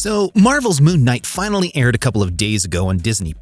So, Marvel's Moon Knight finally aired a couple of days ago on Disney+,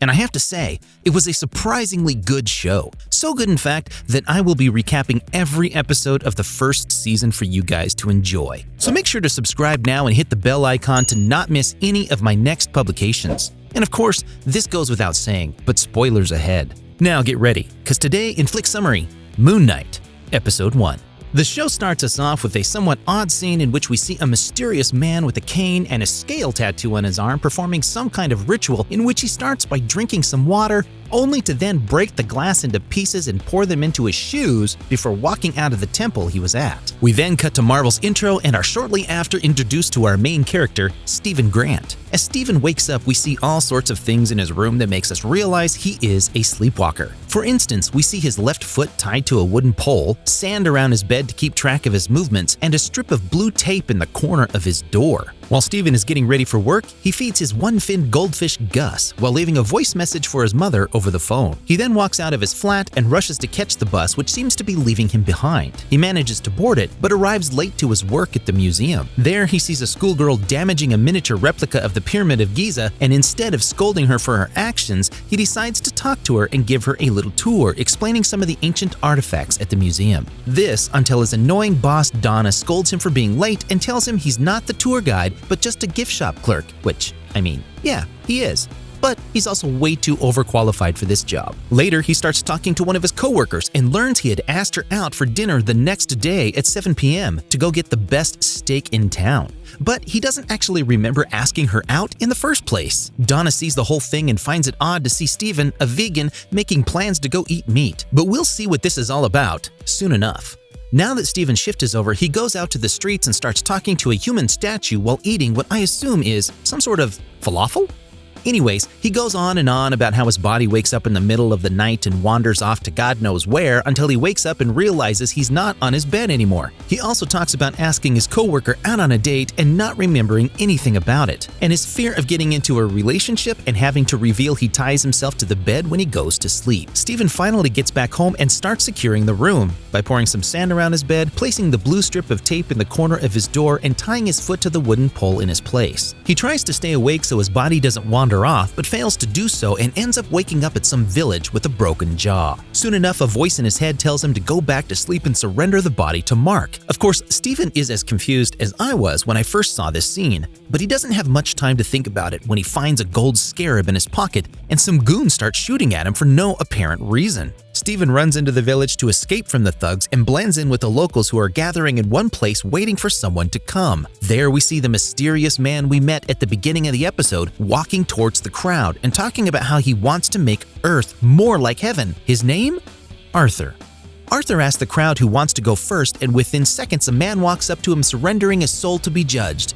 and I have to say, it was a surprisingly good show. So good, in fact, that I will be recapping every episode of the first season for you guys to enjoy. So make sure to subscribe now and hit the bell icon to not miss any of my next publications. And of course, this goes without saying, but spoilers ahead. Now get ready, because today in Flick Summary, Moon Knight, Episode 1. The show starts us off with a somewhat odd scene in which we see a mysterious man with a cane and a scale tattoo on his arm performing some kind of ritual in which he starts by drinking some water, only to then break the glass into pieces and pour them into his shoes before walking out of the temple he was at. We then cut to Marvel's intro and are shortly after introduced to our main character, Stephen Grant. As Stephen wakes up, we see all sorts of things in his room that makes us realize he is a sleepwalker. For instance, we see his left foot tied to a wooden pole, sand around his bed to keep track of his movements, and a strip of blue tape in the corner of his door. While Stephen is getting ready for work, he feeds his one-finned goldfish Gus while leaving a voice message for his mother over the phone. He then walks out of his flat and rushes to catch the bus, which seems to be leaving him behind. He manages to board it, but arrives late to his work at the museum. There, he sees a schoolgirl damaging a miniature replica of the Pyramid of Giza, and instead of scolding her for her actions, he decides to talk to her and give her a little tour, explaining some of the ancient artifacts at the museum. This until his annoying boss Donna scolds him for being late and tells him he's not the tour guide, but just a gift shop clerk, which, I mean, yeah, he is. But he's also way too overqualified for this job. Later, he starts talking to one of his coworkers and learns he had asked her out for dinner the next day at 7 p.m. to go get the best steak in town. But he doesn't actually remember asking her out in the first place. Donna sees the whole thing and finds it odd to see Stephen, a vegan, making plans to go eat meat. But we'll see what this is all about soon enough. Now that Stephen's shift is over, he goes out to the streets and starts talking to a human statue while eating what I assume is some sort of falafel? Anyways, he goes on and on about how his body wakes up in the middle of the night and wanders off to God knows where until he wakes up and realizes he's not on his bed anymore. He also talks about asking his coworker out on a date and not remembering anything about it, and his fear of getting into a relationship and having to reveal he ties himself to the bed when he goes to sleep. Stephen finally gets back home and starts securing the room by pouring some sand around his bed, placing the blue strip of tape in the corner of his door, and tying his foot to the wooden pole in his place. He tries to stay awake so his body doesn't wander off, but fails to do so and ends up waking up at some village with a broken jaw. Soon enough, a voice in his head tells him to go back to sleep and surrender the body to Mark. Of course, Stephen is as confused as I was when I first saw this scene, but he doesn't have much time to think about it when he finds a gold scarab in his pocket and some goons start shooting at him for no apparent reason. Stephen runs into the village to escape from the thugs and blends in with the locals who are gathering in one place waiting for someone to come. There we see the mysterious man we met at the beginning of the episode walking towards the crowd and talking about how he wants to make Earth more like heaven. His name? Arthur. Arthur asks the crowd who wants to go first, and within seconds a man walks up to him surrendering his soul to be judged.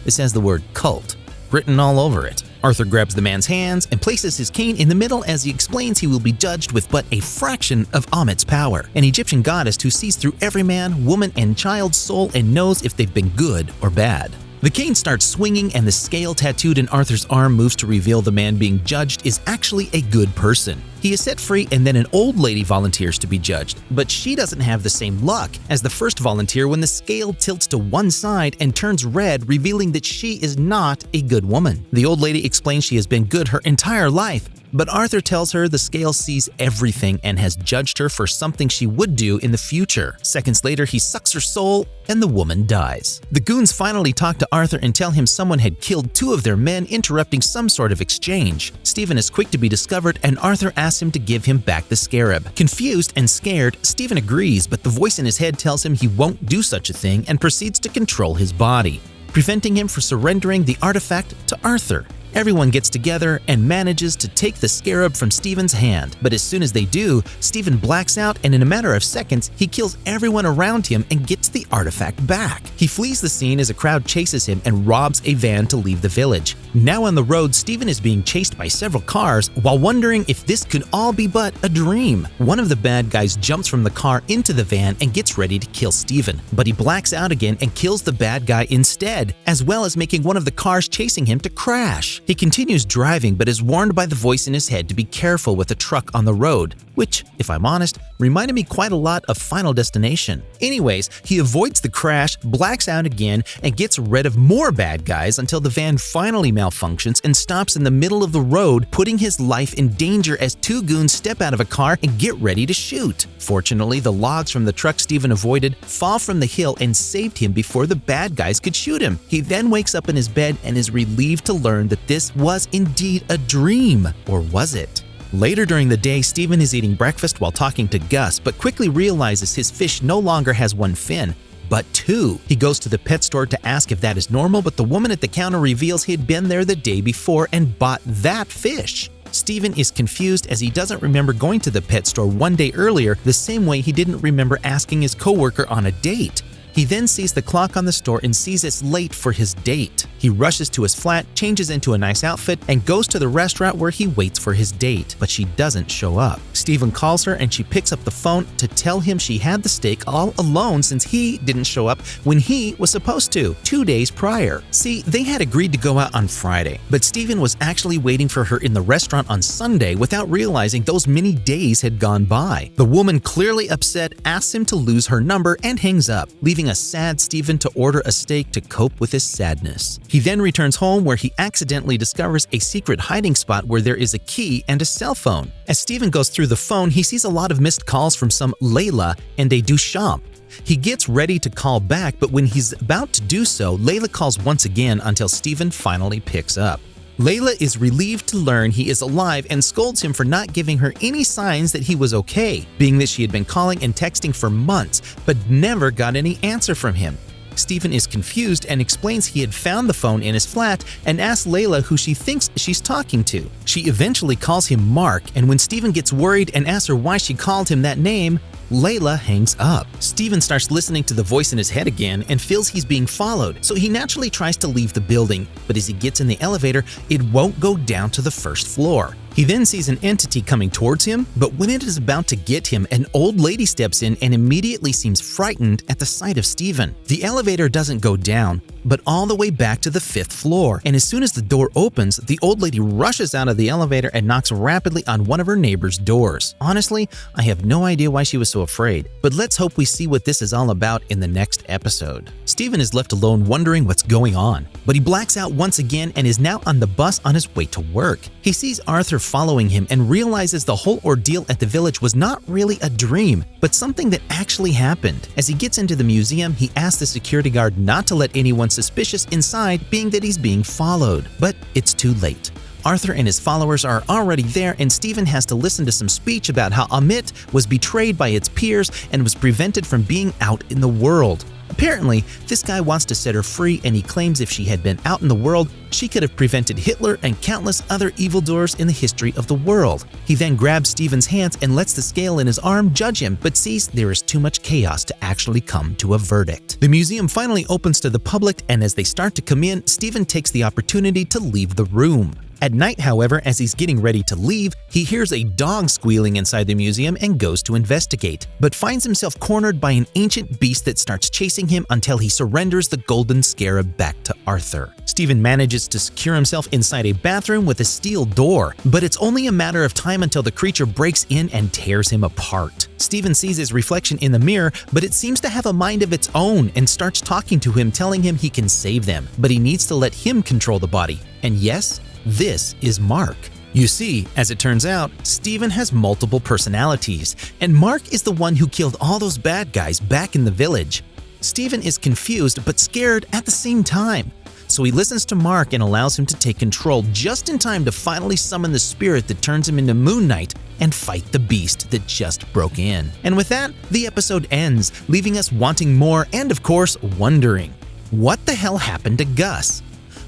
This has the word cult written all over it. Arthur grabs the man's hands and places his cane in the middle as he explains he will be judged with but a fraction of Amit's power, an Egyptian goddess who sees through every man, woman, and child's soul and knows if they've been good or bad. The cane starts swinging and the scale tattooed in Arthur's arm moves to reveal the man being judged is actually a good person. He is set free and then an old lady volunteers to be judged, but she doesn't have the same luck as the first volunteer when the scale tilts to one side and turns red, revealing that she is not a good woman. The old lady explains she has been good her entire life, but Arthur tells her the scale sees everything and has judged her for something she would do in the future. Seconds later, he sucks her soul and the woman dies. The goons finally talk to Arthur and tell him someone had killed 2 of their men, interrupting some sort of exchange. Stephen is quick to be discovered and Arthur asks him to give him back the scarab. Confused and scared, Stephen agrees, but the voice in his head tells him he won't do such a thing and proceeds to control his body, preventing him from surrendering the artifact to Arthur. Everyone gets together and manages to take the scarab from Stephen's hand, but as soon as they do, Stephen blacks out and in a matter of seconds, he kills everyone around him and gets the artifact back. He flees the scene as a crowd chases him and robs a van to leave the village. Now on the road, Stephen is being chased by several cars while wondering if this could all be but a dream. One of the bad guys jumps from the car into the van and gets ready to kill Stephen, but he blacks out again and kills the bad guy instead, as well as making one of the cars chasing him to crash. He continues driving but is warned by the voice in his head to be careful with a truck on the road, which, if I'm honest, reminded me quite a lot of Final Destination. Anyways, he avoids the crash, blacks out again, and gets rid of more bad guys until the van finally malfunctions and stops in the middle of the road, putting his life in danger as two goons step out of a car and get ready to shoot. Fortunately, the logs from the truck Steven avoided fall from the hill and saved him before the bad guys could shoot him. He then wakes up in his bed and is relieved to learn that this was indeed a dream. Or was it? Later during the day, Steven is eating breakfast while talking to Gus, but quickly realizes his fish no longer has one fin, but two. He goes to the pet store to ask if that is normal, but the woman at the counter reveals he had been there the day before and bought that fish. Steven is confused as he doesn't remember going to the pet store one day earlier the same way he didn't remember asking his coworker on a date. He then sees the clock on the store and sees it's late for his date. He rushes to his flat, changes into a nice outfit, and goes to the restaurant where he waits for his date, but she doesn't show up. Steven calls her and she picks up the phone to tell him she had the steak all alone since he didn't show up when he was supposed to, 2 days prior. See, they had agreed to go out on Friday, but Steven was actually waiting for her in the restaurant on Sunday without realizing those many days had gone by. The woman, clearly upset, asks him to lose her number and hangs up, leaving a sad Steven to order a steak to cope with his sadness. He then returns home where he accidentally discovers a secret hiding spot where there is a key and a cell phone. As Steven goes through the phone, he sees a lot of missed calls from some Layla and a Duchamp. He gets ready to call back, but when he's about to do so, Layla calls once again until Steven finally picks up. Layla is relieved to learn he is alive and scolds him for not giving her any signs that he was okay, being that she had been calling and texting for months but never got any answer from him. Steven is confused and explains he had found the phone in his flat and asks Layla who she thinks she's talking to. She eventually calls him Mark, and when Steven gets worried and asks her why she called him that name, Layla hangs up. Steven starts listening to the voice in his head again and feels he's being followed, so he naturally tries to leave the building, but as he gets in the elevator, it won't go down to the first floor. He then sees an entity coming towards him, but when it is about to get him, an old lady steps in and immediately seems frightened at the sight of Steven. The elevator doesn't go down, but all the way back to the 5th floor, and as soon as the door opens, the old lady rushes out of the elevator and knocks rapidly on one of her neighbor's doors. Honestly, I have no idea why she was so afraid, but let's hope we see what this is all about in the next episode. Steven is left alone wondering what's going on, but he blacks out once again and is now on the bus on his way to work. He sees Arthur following him and realizes the whole ordeal at the village was not really a dream, but something that actually happened. As he gets into the museum, he asks the security guard not to let anyone suspicious inside, being that he's being followed. But it's too late. Arthur and his followers are already there, and Steven has to listen to some speech about how Amit was betrayed by its peers and was prevented from being out in the world. Apparently, this guy wants to set her free, and he claims if she had been out in the world, she could have prevented Hitler and countless other evildoers in the history of the world. He then grabs Steven's hands and lets the scale in his arm judge him, but sees there is too much chaos to actually come to a verdict. The museum finally opens to the public, and as they start to come in, Steven takes the opportunity to leave the room. At night, however, as he's getting ready to leave, he hears a dog squealing inside the museum and goes to investigate, but finds himself cornered by an ancient beast that starts chasing him until he surrenders the golden scarab back to Arthur. Steven manages to secure himself inside a bathroom with a steel door, but it's only a matter of time until the creature breaks in and tears him apart. Steven sees his reflection in the mirror, but it seems to have a mind of its own and starts talking to him, telling him he can save them, but he needs to let him control the body. And yes, this is Mark. You see, as it turns out, Steven has multiple personalities, and Mark is the one who killed all those bad guys back in the village. Steven is confused but scared at the same time, so he listens to Mark and allows him to take control just in time to finally summon the spirit that turns him into Moon Knight and fight the beast that just broke in. And with that, the episode ends, leaving us wanting more and, of course, wondering, what the hell happened to Gus?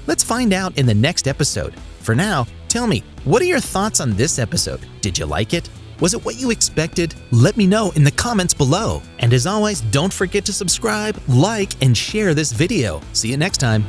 Let's find out in the next episode. For now, tell me, what are your thoughts on this episode? Did you like it? Was it what you expected? Let me know in the comments below. And as always, don't forget to subscribe, like, and share this video. See you next time.